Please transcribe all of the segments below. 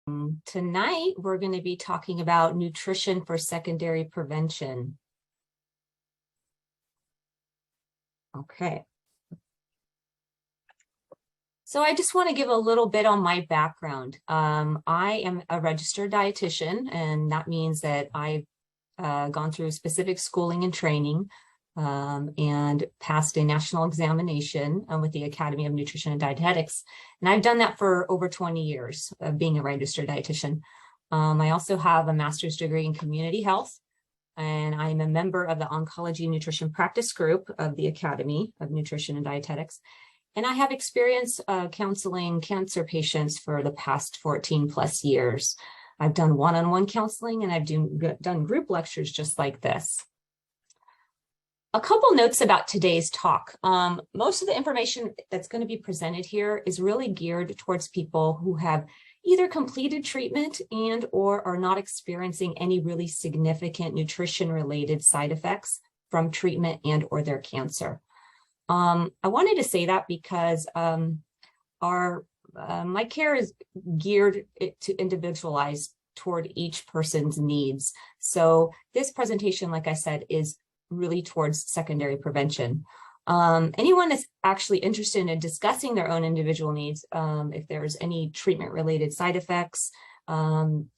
Tonight, we're going to be talking about nutrition for secondary prevention. Okay. So I just want to give a little bit on my background. I am a registered dietitian, and that means that I've gone through specific schooling and training and passed a national examination with the Academy of Nutrition and Dietetics. And I've done that for over 20 years of being a registered dietitian. I also have a master's degree in community health, and I'm a member of the Oncology Nutrition Practice Group of the Academy of Nutrition and Dietetics. And I have experience counseling cancer patients for the past 14 plus years. I've done one-on-one counseling, and I've done group lectures just like this. A couple notes about today's talk. Most of the information that's going to be presented here is really geared towards people who have either completed treatment and or are not experiencing any really significant nutrition-related side effects from treatment and or their cancer. I wanted to say that because my care is geared to individualize toward each person's needs. So this presentation, like I said, is really towards secondary prevention. Anyone that's actually interested in discussing their own individual needs, if there's any treatment-related side effects and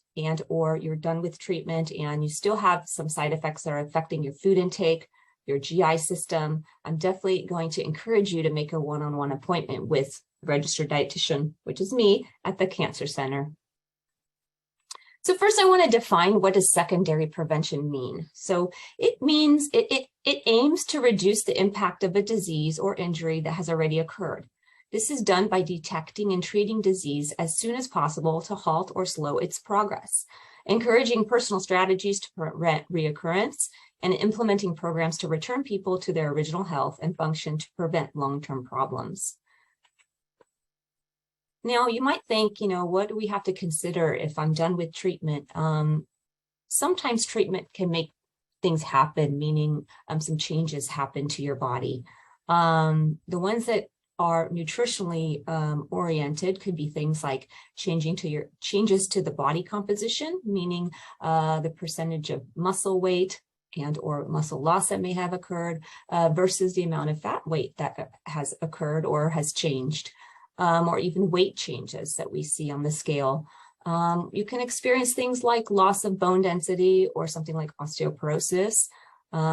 or you're done with treatment and you still have some side effects that are affecting your food intake, your GI system, I'm definitely going to encourage you to make a one-on-one appointment with a registered dietitian, which is me, at the Cancer Center. So first, I want to define what does secondary prevention mean. So it means it aims to reduce the impact of a disease or injury that has already occurred. This is done by detecting and treating disease as soon as possible to halt or slow its progress, encouraging personal strategies to prevent reoccurrence, and implementing programs to return people to their original health and function to prevent long-term problems. Now, you might think, what do we have to consider if I'm done with treatment? Sometimes treatment can make things happen, meaning some changes happen to your body. The ones that are nutritionally oriented could be things like changes to the body composition, meaning the percentage of muscle weight and or muscle loss that may have occurred versus the amount of fat weight that has occurred or has changed. Or even weight changes that we see on the scale. You can experience things like loss of bone density or something like osteoporosis.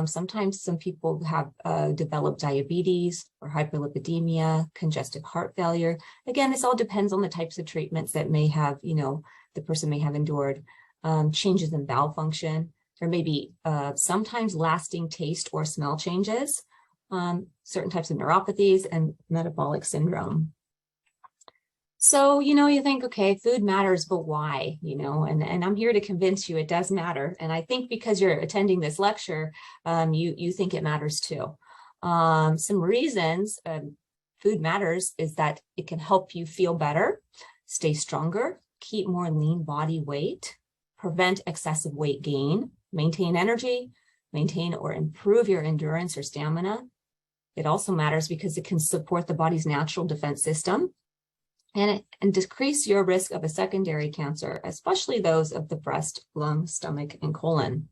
Sometimes some people have developed diabetes or hyperlipidemia, congestive heart failure. Again, this all depends on the types of treatments that may have, the person may have endured. Changes in bowel function. There may be sometimes lasting taste or smell changes, certain types of neuropathies and metabolic syndrome. So, you think, okay, food matters, but why? And I'm here to convince you it does matter. And I think because you're attending this lecture, you think it matters too. Some reasons food matters is that it can help you feel better, stay stronger, keep more lean body weight, prevent excessive weight gain, maintain energy, maintain or improve your endurance or stamina. It also matters because it can support the body's natural defense system and decrease your risk of a secondary cancer, especially those of the breast, lung, stomach, and colon.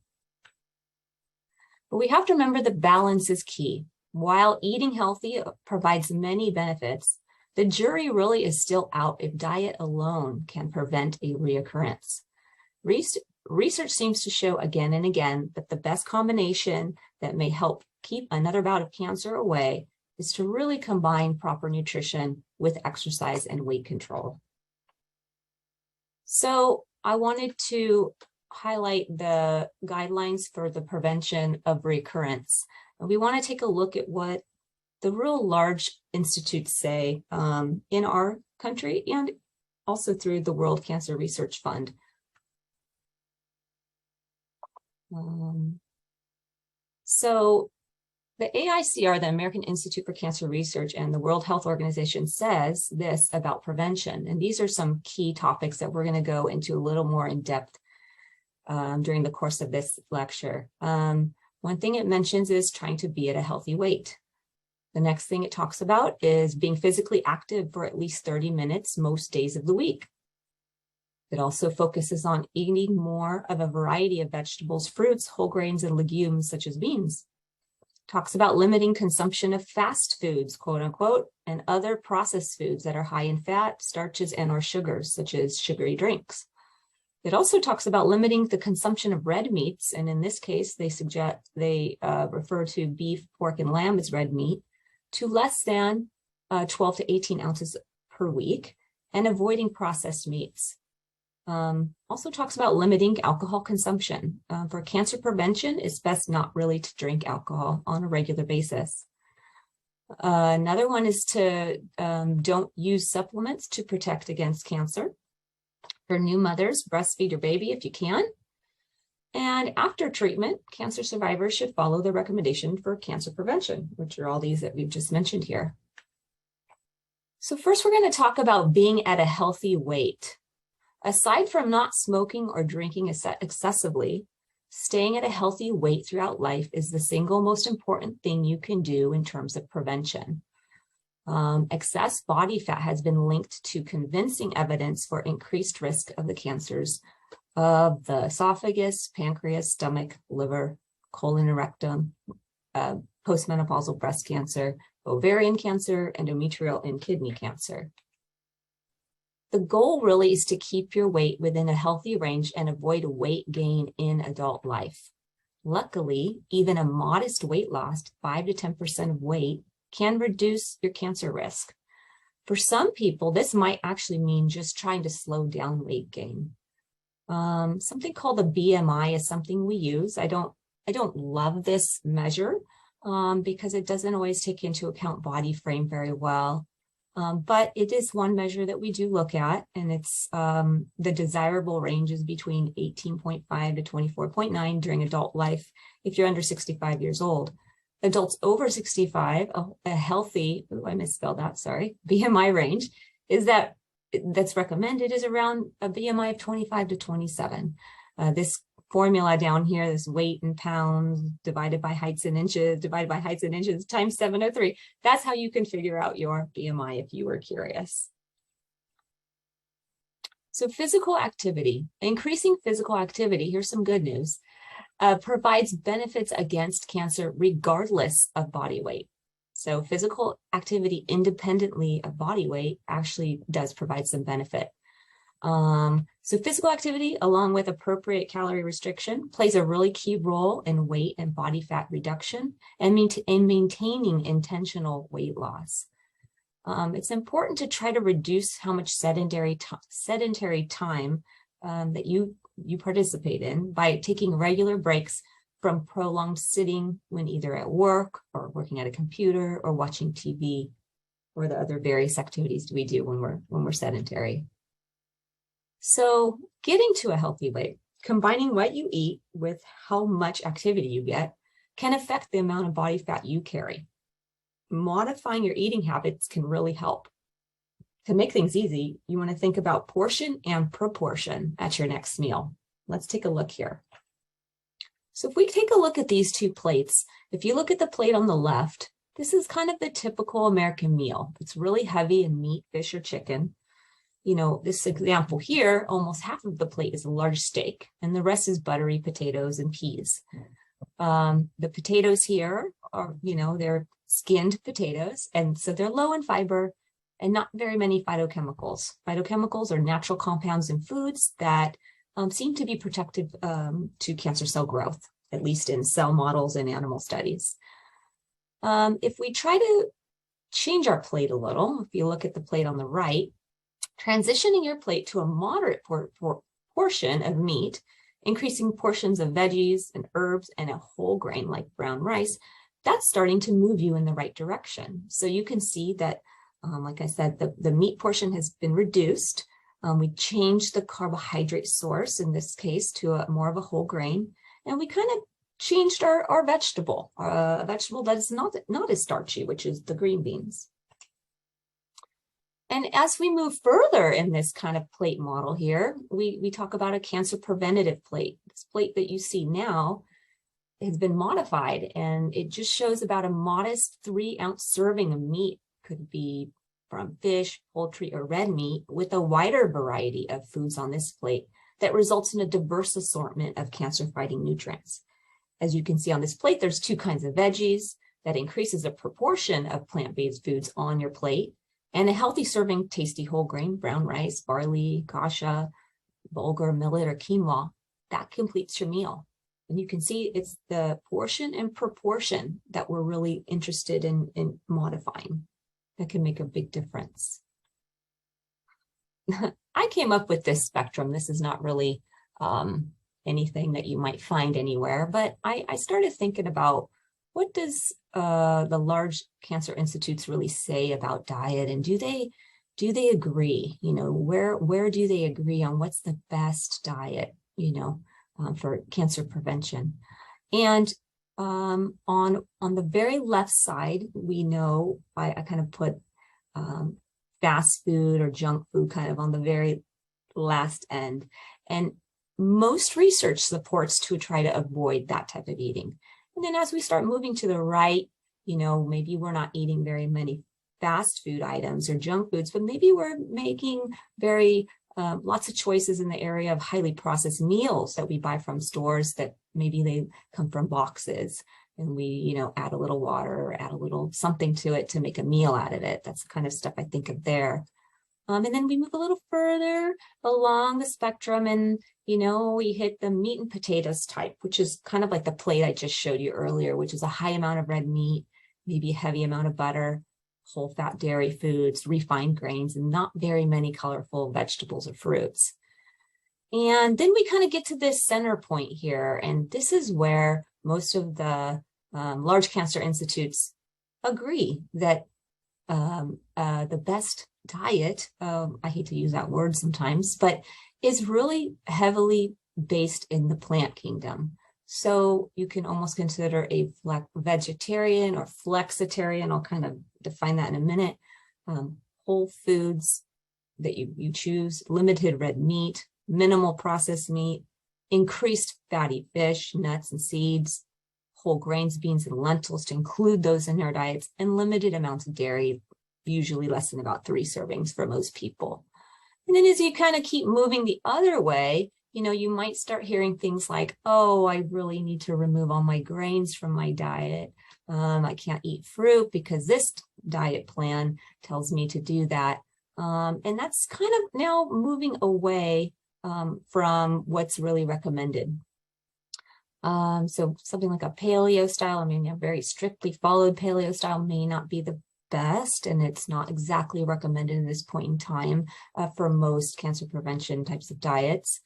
But we have to remember that balance is key. While eating healthy provides many benefits, the jury really is still out if diet alone can prevent a reoccurrence. Research seems to show again and again that the best combination that may help keep another bout of cancer away is to really combine proper nutrition with exercise and weight control. So I wanted to highlight the guidelines for the prevention of recurrence. And we want to take a look at what the real large institutes say in our country and also through the World Cancer Research Fund. So the AICR, the American Institute for Cancer Research, and the World Health Organization says this about prevention. And these are some key topics that we're going to go into a little more in depth during the course of this lecture. One thing it mentions is trying to be at a healthy weight. The next thing it talks about is being physically active for at least 30 minutes most days of the week. It also focuses on eating more of a variety of vegetables, fruits, whole grains, and legumes such as beans. Talks about limiting consumption of fast foods, quote unquote, and other processed foods that are high in fat, starches, and or sugars, such as sugary drinks. It also talks about limiting the consumption of red meats, and in this case, they refer to beef, pork, and lamb as red meat, to less than 12 to 18 ounces per week, and avoiding processed meats. Also talks about limiting alcohol consumption. For cancer prevention, it's best not really to drink alcohol on a regular basis. Another one is to don't use supplements to protect against cancer. For new mothers, breastfeed your baby if you can. And after treatment, cancer survivors should follow the recommendation for cancer prevention, which are all these that we've just mentioned here. So first, we're going to talk about being at a healthy weight. Aside from not smoking or drinking excessively, staying at a healthy weight throughout life is the single most important thing you can do in terms of prevention. Excess body fat has been linked to convincing evidence for increased risk of the cancers of the esophagus, pancreas, stomach, liver, colon and rectum, postmenopausal breast cancer, ovarian cancer, endometrial, and kidney cancer. The goal really is to keep your weight within a healthy range and avoid weight gain in adult life. Luckily, even a modest weight loss, 5 to 10% of weight, can reduce your cancer risk. For some people, this might actually mean just trying to slow down weight gain. Something called the BMI is something we use. I don't love this measure because it doesn't always take into account body frame very well. But it is one measure that we do look at, and it's the desirable range is between 18.5 to 24.9 during adult life if you're under 65 years old. Adults over 65, a healthy, I misspelled that, sorry, BMI range that's recommended is around a BMI of 25 to 27. This formula down here, this weight in pounds divided by heights in inches, times 703. That's how you can figure out your BMI if you were curious. So physical activity, increasing physical activity, here's some good news, provides benefits against cancer regardless of body weight. So physical activity independently of body weight actually does provide some benefit. So physical activity, along with appropriate calorie restriction, plays a really key role in weight and body fat reduction and maintaining intentional weight loss. It's important to try to reduce how much sedentary time that you participate in by taking regular breaks from prolonged sitting when either at work or working at a computer or watching TV or the other various activities we do when we're sedentary. So getting to a healthy weight, combining what you eat with how much activity you get can affect the amount of body fat you carry. Modifying your eating habits can really help. To make things easy, you want to think about portion and proportion at your next meal. Let's take a look here. So if we take a look at these two plates, if you look at the plate on the left, this is kind of the typical American meal. It's really heavy in meat, fish, or chicken. You know, this example here, almost half of the plate is a large steak, and the rest is buttery potatoes and peas. The potatoes here are, they're skinned potatoes, and so they're low in fiber and not very many phytochemicals. Phytochemicals are natural compounds in foods that seem to be protective to cancer cell growth, at least in cell models and animal studies. If we try to change our plate a little, if you look at the plate on the right, transitioning your plate to a moderate portion of meat, increasing portions of veggies and herbs and a whole grain like brown rice, that's starting to move you in the right direction. So you can see that, like I said, the meat portion has been reduced. We changed the carbohydrate source, in this case, to more of a whole grain, and we kind of changed our vegetable, a vegetable that is not as starchy, which is the green beans. And as we move further in this kind of plate model here, we talk about a cancer preventative plate. This plate that you see now has been modified, and it just shows about a modest 3-ounce serving of meat could be from fish, poultry, or red meat with a wider variety of foods on this plate that results in a diverse assortment of cancer-fighting nutrients. As you can see on this plate, there's two kinds of veggies that increases the proportion of plant-based foods on your plate, and a healthy serving tasty whole grain, brown rice, barley, kasha, bulgur, millet, or quinoa, that completes your meal. And you can see it's the portion and proportion that we're really interested in modifying that can make a big difference. I came up with this spectrum. This is not really anything that you might find anywhere, but I started thinking about what does the large cancer institutes really say about diet, and do they agree? You know, where do they agree on what's the best diet, you know, for cancer prevention? And on the very left side, we know I kind of put fast food or junk food kind of on the very last end, and most research supports to try to avoid that type of eating. And then as we start moving to the right, you know, maybe we're not eating very many fast food items or junk foods, but maybe we're making very lots of choices in the area of highly processed meals that we buy from stores that maybe they come from boxes, and we, you know, add a little water or add a little something to it to make a meal out of it. That's the kind of stuff I think of there. And then we move a little further along the spectrum, and, you know, we hit the meat and potatoes type, which is kind of like the plate I just showed you earlier, which is a high amount of red meat, maybe a heavy amount of butter, whole fat dairy foods, refined grains, and not very many colorful vegetables or fruits. And then we kind of get to this center point here, and this is where most of the large cancer institutes agree that the best diet, I hate to use that word sometimes, but is really heavily based in the plant kingdom. So you can almost consider a vegetarian or flexitarian. I'll kind of define that in a minute. Whole foods that you choose, limited red meat, minimal processed meat, increased fatty fish, nuts and seeds, whole grains, beans, and lentils to include those in their diets, and limited amounts of dairy, usually less than about 3 servings for most people. And then as you kind of keep moving the other way, you know, you might start hearing things like, oh, I really need to remove all my grains from my diet. I can't eat fruit because this diet plan tells me to do that. And that's kind of now moving away from what's really recommended. So something like a paleo style, I mean, a very strictly followed paleo style may not be the best, and it's not exactly recommended at this point in time for most cancer prevention types of diets.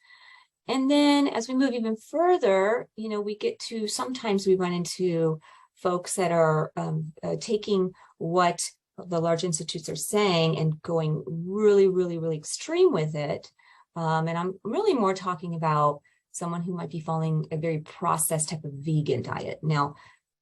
And then as we move even further, you know, we get to, sometimes we run into folks that are taking what the large institutes are saying and going really, really, really extreme with it. And I'm really more talking about someone who might be following a very processed type of vegan diet. Now,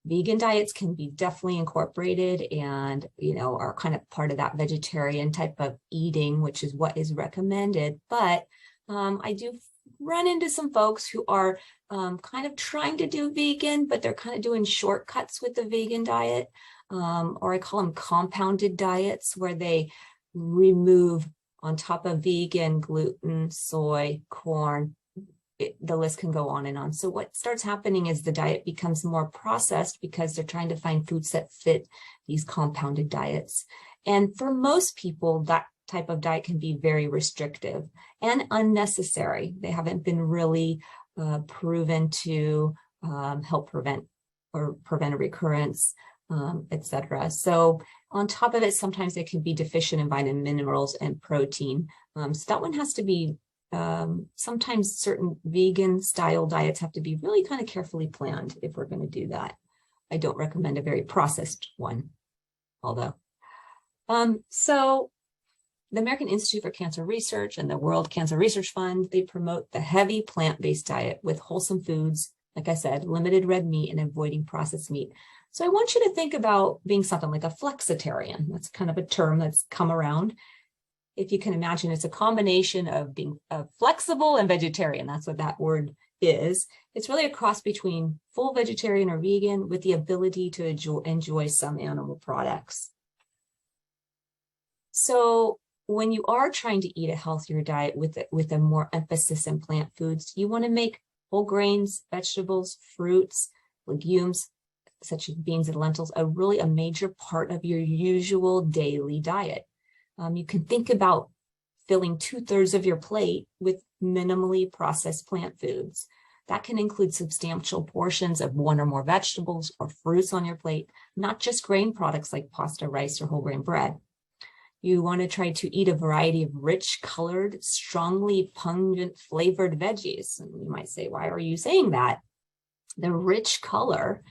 vegan diets can be definitely incorporated and, you know, are kind of part of that vegetarian type of eating, which is what is recommended. But I do run into some folks who are kind of trying to do vegan, but they're kind of doing shortcuts with the vegan diet, or I call them compounded diets, where they remove on top of vegan gluten, soy, corn. The list can go on and on. So what starts happening is the diet becomes more processed because they're trying to find foods that fit these compounded diets. And for most people, that type of diet can be very restrictive and unnecessary. They haven't been really proven to help prevent a recurrence, etc. So on top of it, sometimes they can be deficient in vitamin, minerals, and protein. So that one has to be, sometimes certain vegan style diets have to be really kind of carefully planned if we're going to do that. I don't recommend a very processed one, although. So the American Institute for Cancer Research and the World Cancer Research Fund, they promote the heavy plant-based diet with wholesome foods, like I said, limited red meat, and avoiding processed meat. So I want you to think about being something like a flexitarian. That's kind of a term that's come around. If you can imagine, it's a combination of being flexible and vegetarian. That's what that word is. It's really a cross between full vegetarian or vegan with the ability to enjoy some animal products. So when you are trying to eat a healthier diet with a more emphasis in plant foods, you want to make whole grains, vegetables, fruits, legumes, such as beans and lentils, really a major part of your usual daily diet. You can think about filling 2/3 of your plate with minimally processed plant foods. That can include substantial portions of one or more vegetables or fruits on your plate, not just grain products like pasta, rice, or whole grain bread. You want to try to eat a variety of rich, colored, strongly pungent flavored veggies. And you might say, why are you saying that? The rich color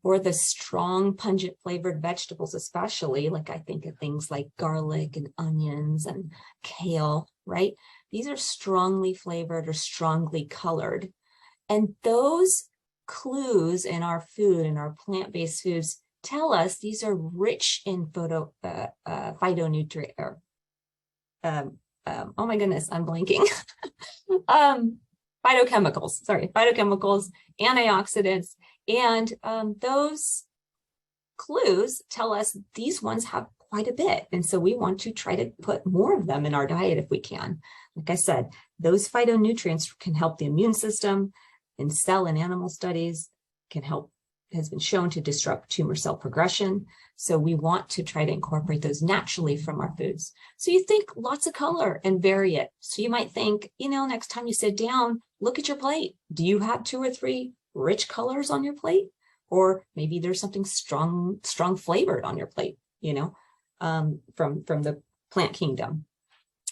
or the strong, pungent flavored vegetables, especially, like I think of things like garlic and onions and kale, right? These are strongly flavored or strongly colored. And those clues in our food, in our plant-based foods, tell us these are rich in phytonutrient. Oh my goodness, I'm blanking. Phytochemicals, antioxidants, and those clues tell us these ones have quite a bit. And so we want to try to put more of them in our diet if we can. Like I said, those phytonutrients can help the immune system. In cell and animal studies, has been shown to disrupt tumor cell progression. So we want to try to incorporate those naturally from our foods. So you think lots of color and vary it. So you might think, next time you sit down, look at your plate. Do you have 2 or 3 rich colors on your plate? Or maybe there's something strong flavored on your plate, from the plant kingdom.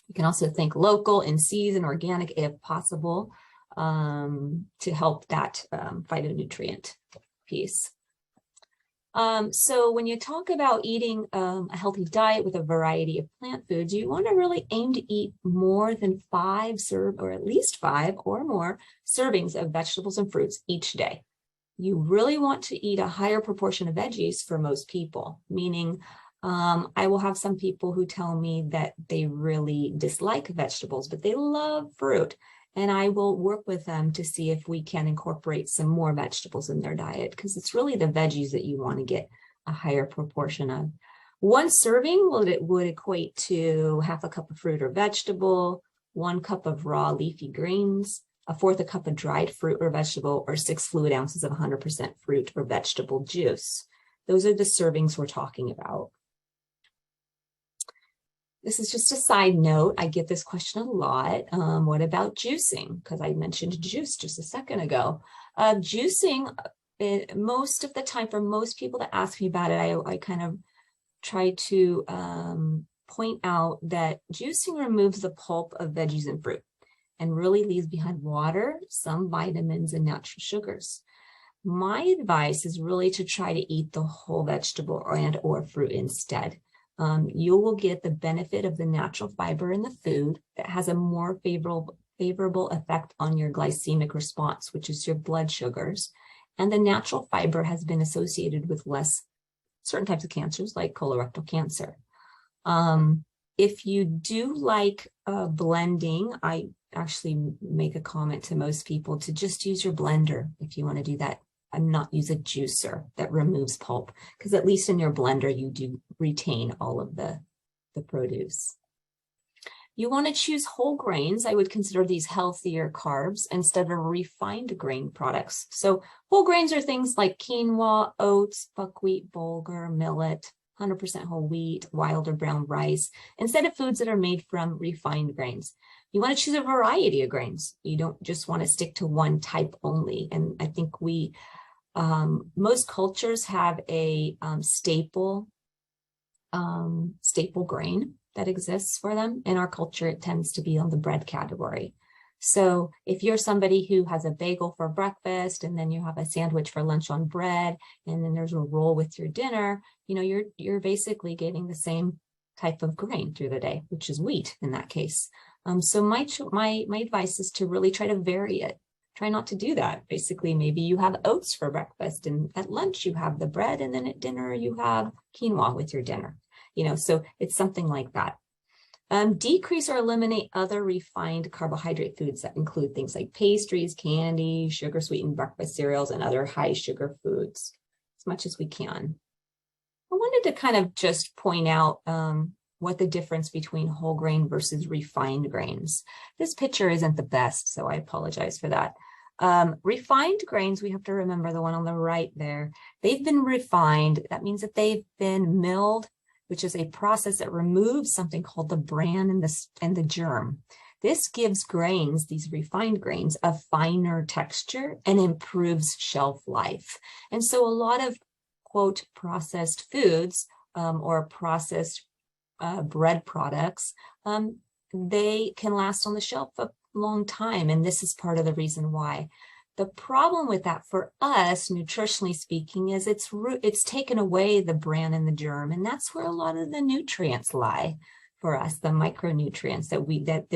You can also think local, in season, organic if possible, to help that phytonutrient piece. So when you talk about eating a healthy diet with a variety of plant foods, you want to really aim to eat more than 5 or at least 5 or more servings of vegetables and fruits each day. You really want to eat a higher proportion of veggies for most people, meaning I will have some people who tell me that they really dislike vegetables, but they love fruit. And I will work with them to see if we can incorporate some more vegetables in their diet, because it's really the veggies that you want to get a higher proportion of. 1 serving would equate to 1/2 cup of fruit or vegetable, 1 cup of raw leafy greens, 1/4 cup of dried fruit or vegetable, or 6 fluid ounces of 100% fruit or vegetable juice. Those are the servings we're talking about. This is just a side note. I get this question a lot. What about juicing? Because I mentioned juice just a second ago. Juicing, most of the time, for most people that ask me about it, I kind of try to point out that juicing removes the pulp of veggies and fruit and really leaves behind water, some vitamins, and natural sugars. My advice is really to try to eat the whole vegetable or fruit instead. You will get the benefit of the natural fiber in the food that has a more favorable effect on your glycemic response, which is your blood sugars. And the natural fiber has been associated with less certain types of cancers like colorectal cancer. If you do like blending, I actually make a comment to most people to just use your blender if you want to do that, and not use a juicer that removes pulp, because at least in your blender you do retain all of the produce. You want to choose whole grains. I would consider these healthier carbs instead of refined grain products. So whole grains are things like quinoa, oats, buckwheat, bulgur, millet, 100% whole wheat, wild or brown rice, instead of foods that are made from refined grains. You want to choose a variety of grains. You don't just want to stick to one type only. And I think most cultures have a staple grain that exists for them. In our culture, it tends to be on the bread category. So if you're somebody who has a bagel for breakfast, and then you have a sandwich for lunch on bread, and then there's a roll with your dinner, you're basically getting the same type of grain through the day, which is wheat in that case. So my advice is to really try to vary it. Try not to do that. Basically, maybe you have oats for breakfast, and at lunch you have the bread, and then at dinner you have quinoa with your dinner. So it's something like that. Decrease or eliminate other refined carbohydrate foods that include things like pastries, candy, sugar-sweetened breakfast cereals, and other high-sugar foods as much as we can. I wanted to kind of just point out what the difference between whole grain versus refined grains. This picture isn't the best, so I apologize for that. Refined grains, we have to remember the one on the right there, they've been refined. That means that they've been milled, which is a process that removes something called the bran and the germ. This gives grains, these refined grains, a finer texture and improves shelf life. And so a lot of, quote, processed foods or processed bread products, they can last on the shelf a long time. And this is part of the reason why. The problem with that for us, nutritionally speaking, is it's taken away the bran and the germ. And that's where a lot of the nutrients lie for us, the micronutrients that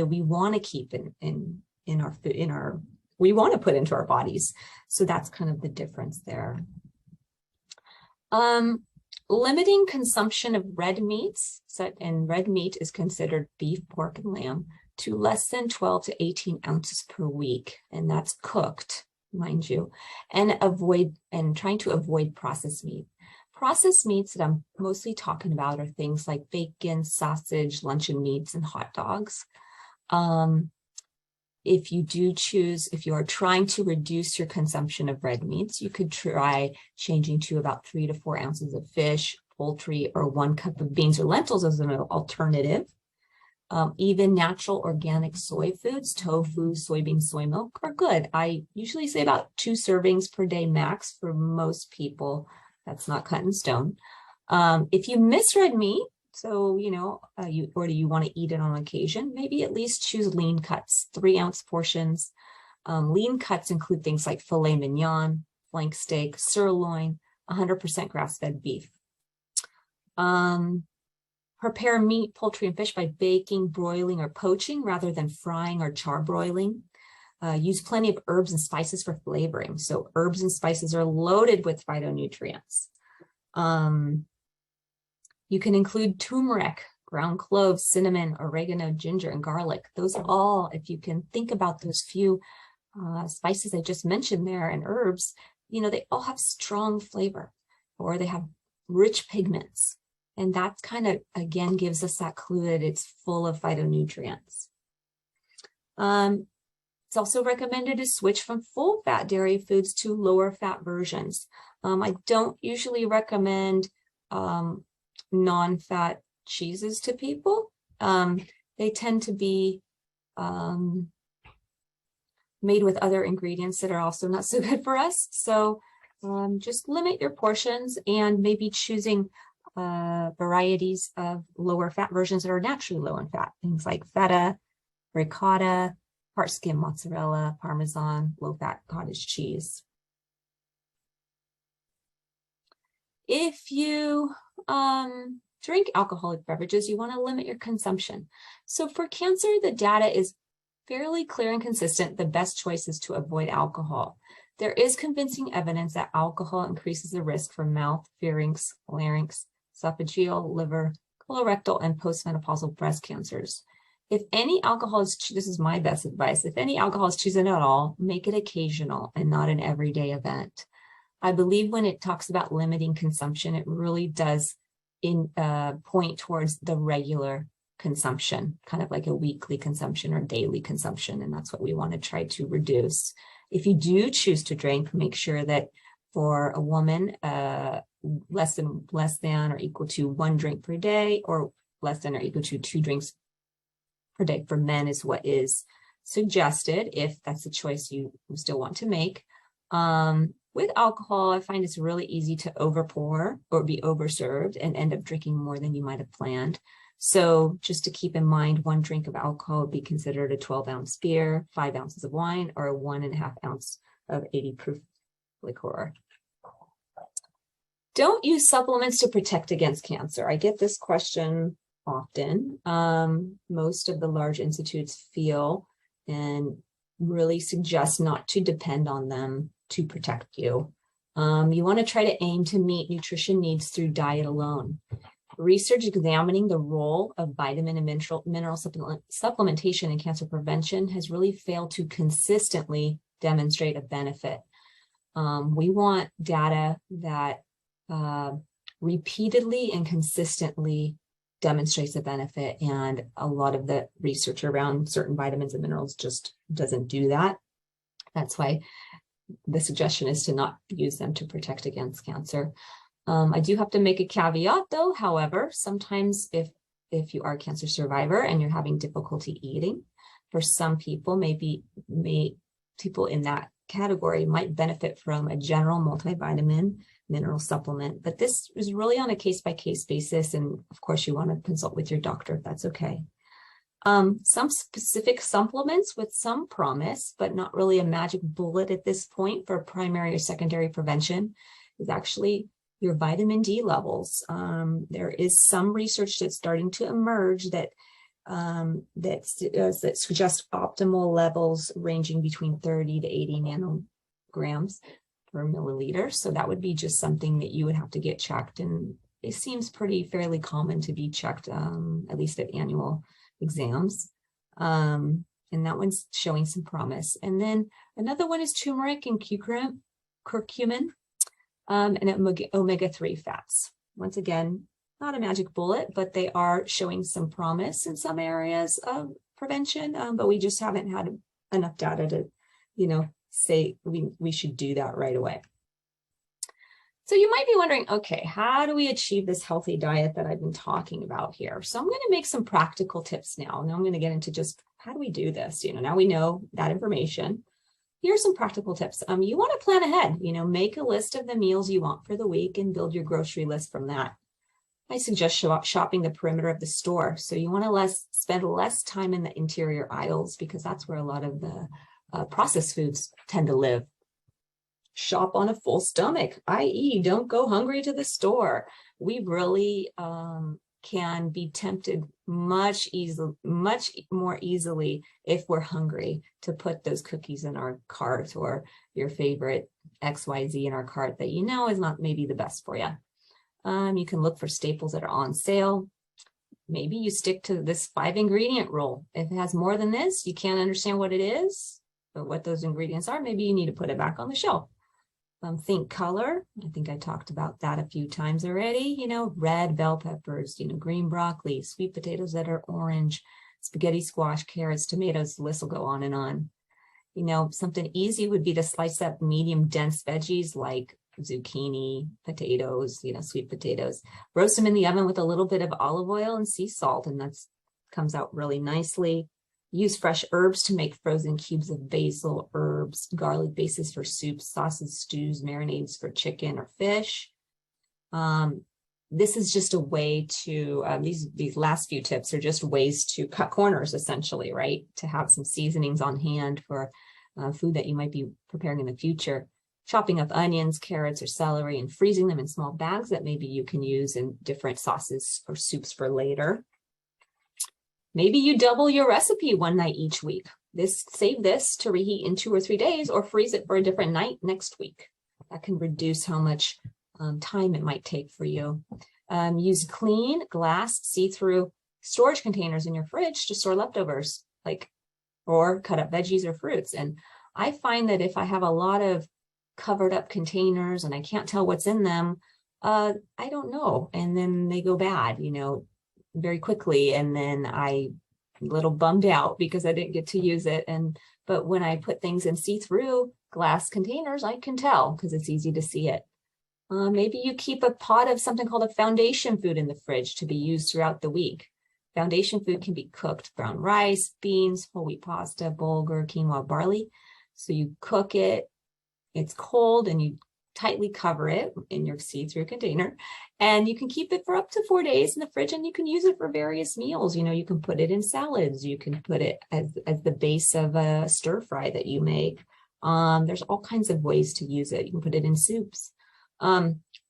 we want to keep we want to put into our bodies. So that's kind of the difference there. Limiting consumption of red meats, and red meat is considered beef, pork, and lamb, to less than 12 to 18 ounces per week, and that's cooked, mind you, and trying to avoid processed meat. Processed meats that I'm mostly talking about are things like bacon, sausage, luncheon meats, and hot dogs. If you are trying to reduce your consumption of red meats, you could try changing to about 3 to 4 ounces of fish, poultry, or 1 cup of beans or lentils as an alternative. Even natural organic soy foods, tofu, soybean, soy milk are good. I usually say about 2 servings per day max for most people. That's not cut in stone. If you miss red meat, so, do you want to eat it on occasion, maybe at least choose lean cuts, 3-ounce portions. Lean cuts include things like filet mignon, flank steak, sirloin, 100% grass-fed beef. Prepare meat, poultry, and fish by baking, broiling, or poaching rather than frying or charbroiling. Use plenty of herbs and spices for flavoring. So herbs and spices are loaded with phytonutrients. You can include turmeric, ground cloves, cinnamon, oregano, ginger, and garlic. Those all, if you can think about those few spices I just mentioned there and herbs, they all have strong flavor, or they have rich pigments. And that kind of, again, gives us that clue that it's full of phytonutrients. It's also recommended to switch from full fat dairy foods to lower fat versions. I don't usually recommend non-fat cheeses to people. They tend to be made with other ingredients that are also not so good for us. So just limit your portions and maybe choosing varieties of lower fat versions that are naturally low in fat. Things like feta, ricotta, part skim mozzarella, Parmesan, low-fat cottage cheese. If you drink alcoholic beverages, you want to limit your consumption. So for cancer, the data is fairly clear and consistent. The best choice is to avoid alcohol. There is convincing evidence that alcohol increases the risk for mouth, pharynx, larynx, esophageal, liver, colorectal, and postmenopausal breast cancers. If any alcohol is, this is my best advice, if any alcohol is chosen at all, make it occasional and not an everyday event. I believe when it talks about limiting consumption, it really does point towards the regular consumption, kind of like a weekly consumption or daily consumption, and that's what we want to try to reduce. If you do choose to drink, make sure that for a woman, less than or equal to 1 drink per day, or less than or equal to 2 drinks per day for men is what is suggested, if that's the choice you still want to make. With alcohol, I find it's really easy to overpour or be overserved and end up drinking more than you might have planned. So just to keep in mind, 1 drink of alcohol would be considered a 12-ounce beer, 5 ounces of wine, or a 1.5 ounce of 80 proof liqueur. Don't use supplements to protect against cancer. I get this question often. Most of the large institutes feel and really suggest not to depend on them to protect you. You want to try to aim to meet nutrition needs through diet alone. Research examining the role of vitamin and mineral supplementation in cancer prevention has really failed to consistently demonstrate a benefit. We want data that repeatedly and consistently demonstrates a benefit, and a lot of the research around certain vitamins and minerals just doesn't do that. That's why the suggestion is to not use them to protect against cancer. I do have to make a caveat though. However, sometimes if you are a cancer survivor and you're having difficulty eating, for some people, people in that category might benefit from a general multivitamin mineral supplement. But this is really on a case-by-case basis. And of course, you want to consult with your doctor if that's okay. Some specific supplements with some promise, but not really a magic bullet at this point for primary or secondary prevention, is actually your vitamin D levels. There is some research that's starting to emerge that suggests optimal levels ranging between 30 to 80 nanograms per milliliter. So that would be just something that you would have to get checked. And it seems fairly common to be checked, at least at annual exams. And that one's showing some promise. And then another one is turmeric and curcumin, and omega-3 fats. Once again, not a magic bullet, but they are showing some promise in some areas of prevention. But we just haven't had enough data to, say we should do that right away. So you might be wondering, okay, how do we achieve this healthy diet that I've been talking about here? So I'm going to make some practical tips now. Now I'm going to get into just how do we do this? Now we know that information. Here's some practical tips. You want to plan ahead, make a list of the meals you want for the week and build your grocery list from that. I suggest shopping the perimeter of the store. So you want to spend less time in the interior aisles because that's where a lot of the processed foods tend to live. Shop on a full stomach, i.e. don't go hungry to the store. We really can be tempted much more easily if we're hungry to put those cookies in our cart or your favorite XYZ in our cart that is not maybe the best for you. You can look for staples that are on sale. Maybe you stick to this 5-ingredient rule. If it has more than this, you can't understand what it is, but what those ingredients are, maybe you need to put it back on the shelf. Think color. I think I talked about that a few times already. Red bell peppers, green broccoli, sweet potatoes that are orange, spaghetti squash, carrots, tomatoes, the list will go on and on. Something easy would be to slice up medium dense veggies like zucchini, potatoes, sweet potatoes. Roast them in the oven with a little bit of olive oil and sea salt, and that comes out really nicely. Use fresh herbs to make frozen cubes of basil, herbs, garlic bases for soups, sauces, stews, marinades for chicken or fish. This is just a way to, these last few tips are just ways to cut corners, essentially, right? To have some seasonings on hand for food that you might be preparing in the future. Chopping up onions, carrots, or celery and freezing them in small bags that maybe you can use in different sauces or soups for later. Maybe you double your recipe one night each week. Save this to reheat in 2 or 3 days or freeze it for a different night next week. That can reduce how much time it might take for you. Use clean glass see-through storage containers in your fridge to store leftovers, or cut up veggies or fruits. And I find that if I have a lot of covered up containers and I can't tell what's in them, I don't know. And then they go bad, very quickly, and then I'm a little bummed out because I didn't get to use it. But when I put things in see-through glass containers, I can tell because it's easy to see it. Maybe you keep a pot of something called a foundation food in the fridge to be used throughout the week. Foundation food can be cooked: brown rice, beans, whole wheat pasta, bulgur, quinoa, barley. So you cook it, it's cold, and you tightly cover it in your see-through container, and you can keep it for up to 4 days in the fridge, and you can use it for various meals. You can put it in salads, you can put it as the base of a stir fry that you make. There's all kinds of ways to use it. You can put it in soups.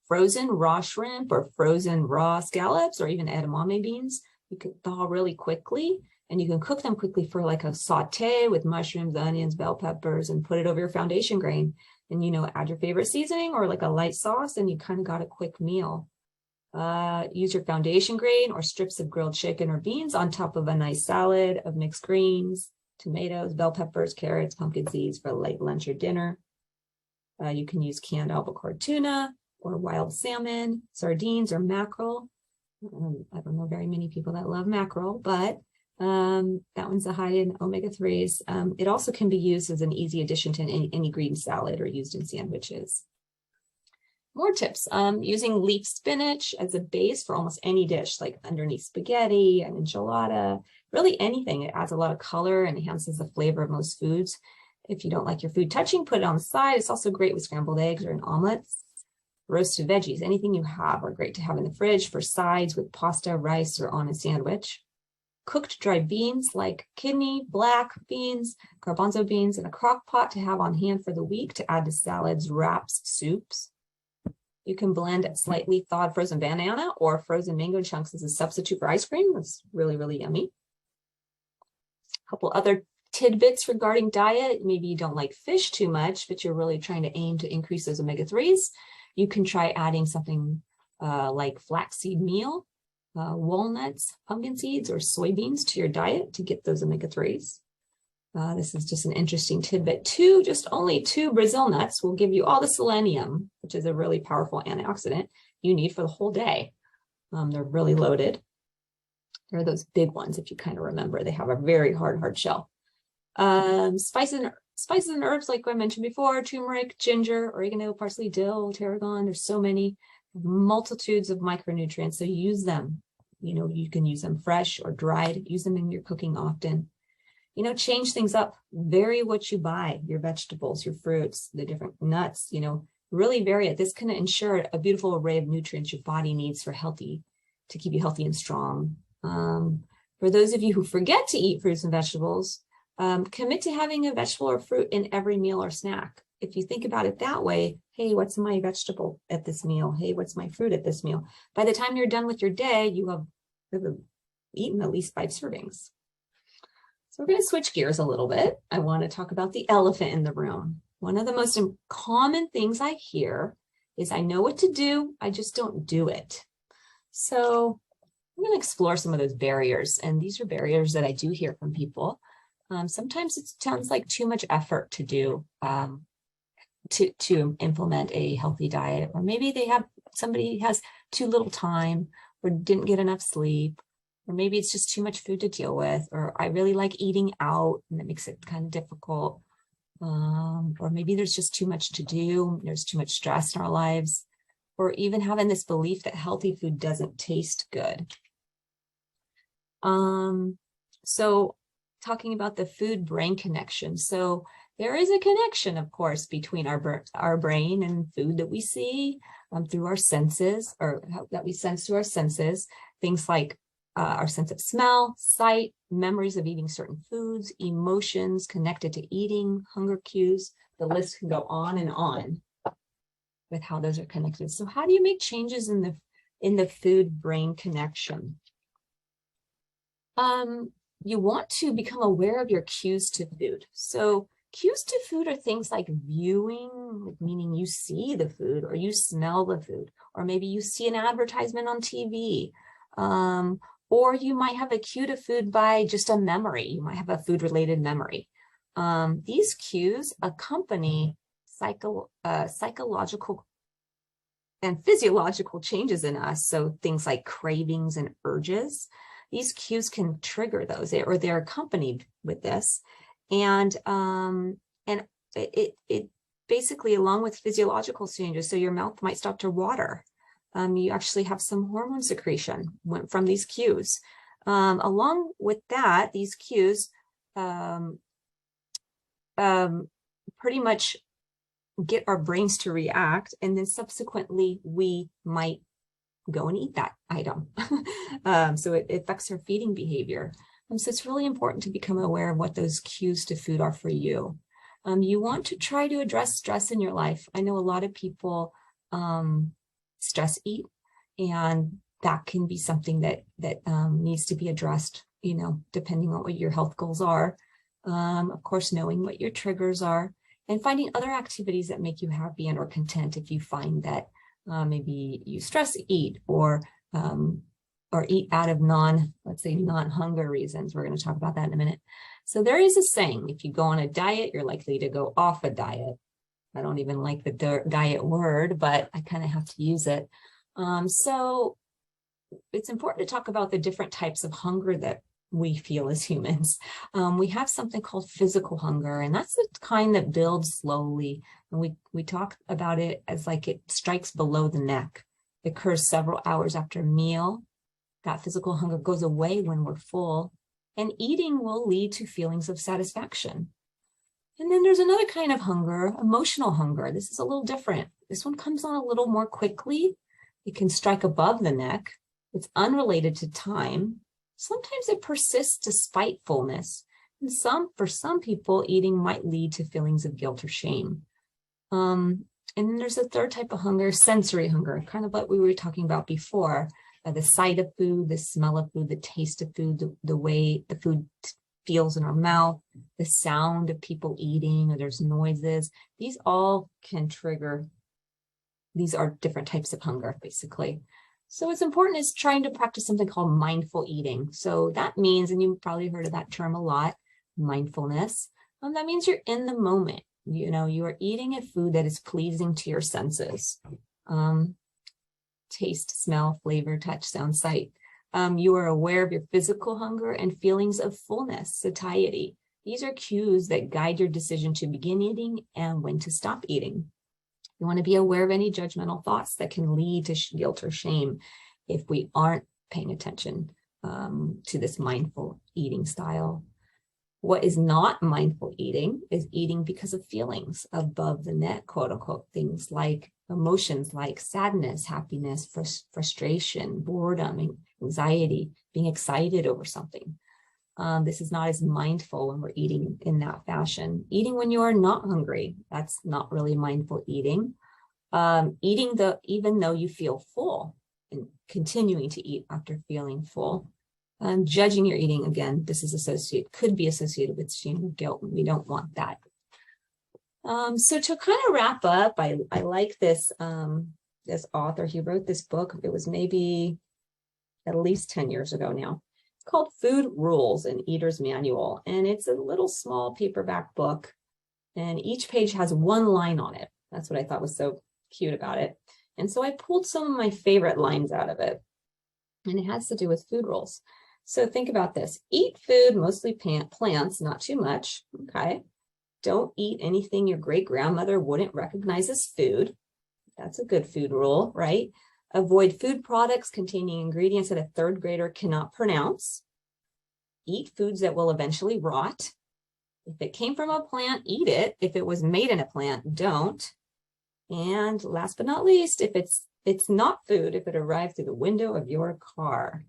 Frozen raw shrimp or frozen raw scallops or even edamame beans, you can thaw really quickly, and you can cook them quickly for like a saute with mushrooms, onions, bell peppers, and put it over your foundation grain. And, add your favorite seasoning or like a light sauce, and you kind of got a quick meal. Use your foundation grain or strips of grilled chicken or beans on top of a nice salad of mixed greens, tomatoes, bell peppers, carrots, pumpkin seeds for late lunch or dinner. You can use canned albacore tuna or wild salmon, sardines, or mackerel. I don't know very many people that love mackerel, but that one's a high in omega-3s. It also can be used as an easy addition to any green salad or used in sandwiches. More tips, using leaf spinach as a base for almost any dish, like underneath spaghetti, an enchilada, really anything. It adds a lot of color and enhances the flavor of most foods. If you don't like your food touching, put it on the side. It's also great with scrambled eggs or in omelets. Roasted veggies, anything you have are great to have in the fridge for sides with pasta, rice, or on a sandwich. Cooked dried beans like kidney, black beans, garbanzo beans in a crock pot to have on hand for the week to add to salads, wraps, soups. You can blend slightly thawed frozen banana or frozen mango chunks as a substitute for ice cream. That's really, really yummy. A couple other tidbits regarding diet. Maybe you don't like fish too much, but you're really trying to aim to increase those omega-3s. You can try adding something like flaxseed meal, walnuts, pumpkin seeds, or soybeans to your diet to get those omega-3s. This is just an interesting tidbit. Only two Brazil nuts will give you all the selenium, which is a really powerful antioxidant you need for the whole day. They're really loaded. They're those big ones, if you kind of remember. They have a very hard shell. Spices and herbs, like I mentioned before, turmeric, ginger, oregano, parsley, dill, tarragon. There's so many multitudes of micronutrients. So use them. You can use them fresh or dried. Use them in your cooking often. Change things up. Vary what you buy, your vegetables, your fruits, the different nuts, really vary it. This can ensure a beautiful array of nutrients your body needs to keep you healthy and strong. For those of you who forget to eat fruits and vegetables, commit to having a vegetable or fruit in every meal or snack. If you think about it that way, hey, what's my vegetable at this meal? Hey, what's my fruit at this meal? By the time you're done with your day, you have eaten at least 5 servings. So we're going to switch gears a little bit. I want to talk about the elephant in the room. One of the most common things I hear is I know what to do, I just don't do it. So I'm going to explore some of those barriers. And these are barriers that I do hear from people. Sometimes it sounds like too much effort to do to implement a healthy diet, or maybe somebody has too little time or didn't get enough sleep, or maybe it's just too much food to deal with, or I really like eating out and that makes it kind of difficult. Or maybe there's just too much to do. There's too much stress in our lives, or even having this belief that healthy food doesn't taste good. So talking about the food-brain connection. So there is a connection, of course, between our brain and food that we see through our senses, or that we sense through our senses. Things like our sense of smell, sight, memories of eating certain foods, emotions connected to eating, hunger cues. The list can go on and on with how those are connected. So how do you make changes in the food-brain connection? You want to become aware of your cues to food. So cues to food are things like viewing, meaning you see the food or you smell the food, or maybe you see an advertisement on TV. Or you might have a cue to food by just a memory. You might have a food-related memory. These cues accompany psychological and physiological changes in us. So things like cravings and urges. These cues can trigger those, or they're accompanied with this. And it basically, along with physiological changes, so your mouth might start to water. You actually have some hormone secretion from these cues. Along with that, these cues pretty much get our brains to react, and then subsequently we might go and eat that item. So it affects our feeding behavior. So it's really important to become aware of what those cues to food are for you. You want to try to address stress in your life. I know a lot of people stress eat, and that can be something that needs to be addressed, depending on what your health goals are. Of course, knowing what your triggers are, and finding other activities that make you happy and or content if you find that maybe you stress eat or eat out of non-hunger reasons. We're going to talk about that in a minute. So there is a saying, if you go on a diet, you're likely to go off a diet. I don't even like the diet word, but I kind of have to use it. So it's important to talk about the different types of hunger that we feel as humans. We have something called physical hunger, and that's the kind that builds slowly. And we talk about it as like it strikes below the neck. It occurs several hours after a meal. That physical hunger goes away when we're full, and eating will lead to feelings of satisfaction. And then there's another kind of hunger, emotional hunger. This is a little different. This one comes on a little more quickly. It can strike above the neck. It's unrelated to time. Sometimes it persists despite fullness. And for some people, eating might lead to feelings of guilt or shame. And then there's a third type of hunger, sensory hunger, kind of what we were talking about before. The sight of food, the smell of food, the taste of food, the way the food feels in our mouth, the sound of people eating, or there's noises. These all can trigger. These are different types of hunger, basically. So what's important is trying to practice something called mindful eating. So that means, and you've probably heard of that term a lot, mindfulness. That means you're in the moment. You know, you are eating a food that is pleasing to your senses. Taste, smell, flavor, touch, sound, sight. You are aware of your physical hunger and feelings of fullness, satiety. These are cues that guide your decision to begin eating and when to stop eating. You want to be aware of any judgmental thoughts that can lead to guilt or shame if we aren't paying attention to this mindful eating style. What is not mindful eating is eating because of feelings above the neck, quote unquote, things like emotions like sadness, happiness, frustration, boredom, anxiety, being excited over something. This is not as mindful when we're eating in that fashion. Eating when you are not hungry, that's not really mindful eating. Even though you feel full and continuing to eat after feeling full. Judging your eating, again, this is could be associated with shame or guilt, and we don't want that. So to kind of wrap up, I like this, this author. He wrote this book. It was maybe at least 10 years ago now. It's called Food Rules, an Eater's Manual. And it's a little small paperback book. And each page has one line on it. That's what I thought was so cute about it. And so I pulled some of my favorite lines out of it. And it has to do with food rules. So think about this. Eat food, mostly plants, not too much. Okay. Don't eat anything your great-grandmother wouldn't recognize as food. That's a good food rule, right? Avoid food products containing ingredients that a third grader cannot pronounce. Eat foods that will eventually rot. If it came from a plant, eat it. If it was made in a plant, don't. And last but not least, if it's not food, if it arrived through the window of your car.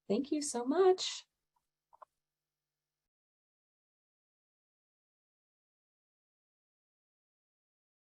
Thank you so much.